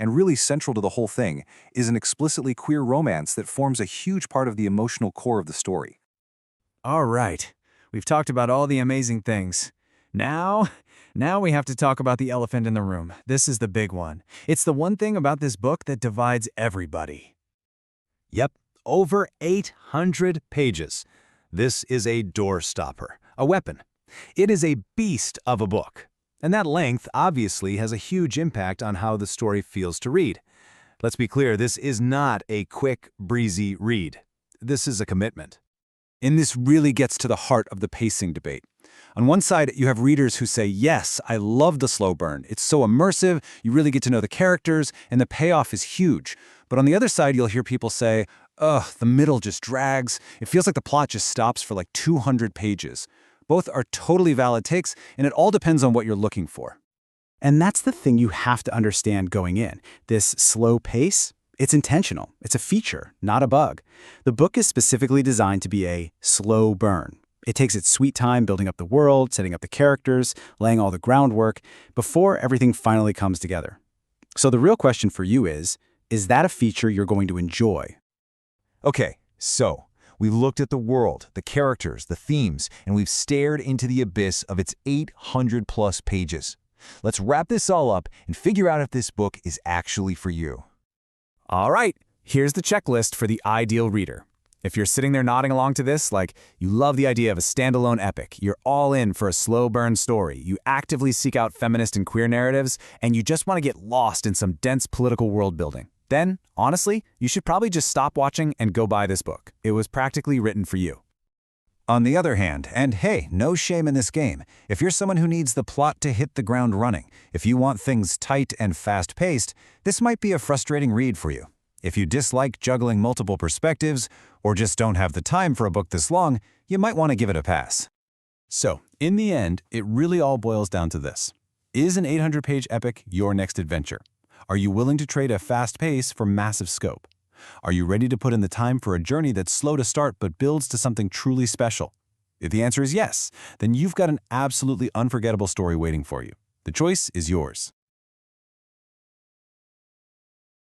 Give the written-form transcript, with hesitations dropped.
and really central to the whole thing, is an explicitly queer romance that forms a huge part of the emotional core of the story. All right, we've talked about all the amazing things. Now, now we have to talk about the elephant in the room. This is the big one. It's the one thing about this book that divides everybody. Yep, over 800 pages. This is a doorstopper, a weapon. It is a beast of a book. And that length obviously has a huge impact on how the story feels to read. Let's be clear, this is not a quick, breezy read. This is a commitment. And this really gets to the heart of the pacing debate. On one side, you have readers who say, yes, I love the slow burn. It's so immersive, you really get to know the characters, and the payoff is huge. But on the other side, you'll hear people say, ugh, the middle just drags. It feels like the plot just stops for like 200 pages. Both are totally valid takes, and it all depends on what you're looking for. And that's the thing you have to understand going in. This slow pace, it's intentional. It's a feature, not a bug. The book is specifically designed to be a slow burn. It takes its sweet time building up the world, setting up the characters, laying all the groundwork, before everything finally comes together. So the real question for you is that a feature you're going to enjoy? Okay, so we've looked at the world, the characters, the themes, and we've stared into the abyss of its 800-plus pages. Let's wrap this all up and figure out if this book is actually for you. All right, here's the checklist for the ideal reader. If you're sitting there nodding along to this, like you love the idea of a standalone epic, you're all in for a slow burn story, you actively seek out feminist and queer narratives, and you just want to get lost in some dense political world building, then, honestly, you should probably just stop watching and go buy this book. It was practically written for you. On the other hand, and hey, no shame in this game, if you're someone who needs the plot to hit the ground running, if you want things tight and fast-paced, this might be a frustrating read for you. If you dislike juggling multiple perspectives, or just don't have the time for a book this long, you might want to give it a pass. So, in the end, it really all boils down to this. Is an 800-page epic your next adventure? Are you willing to trade a fast pace for massive scope? Are you ready to put in the time for a journey that's slow to start but builds to something truly special? If the answer is yes, then you've got an absolutely unforgettable story waiting for you. The choice is yours.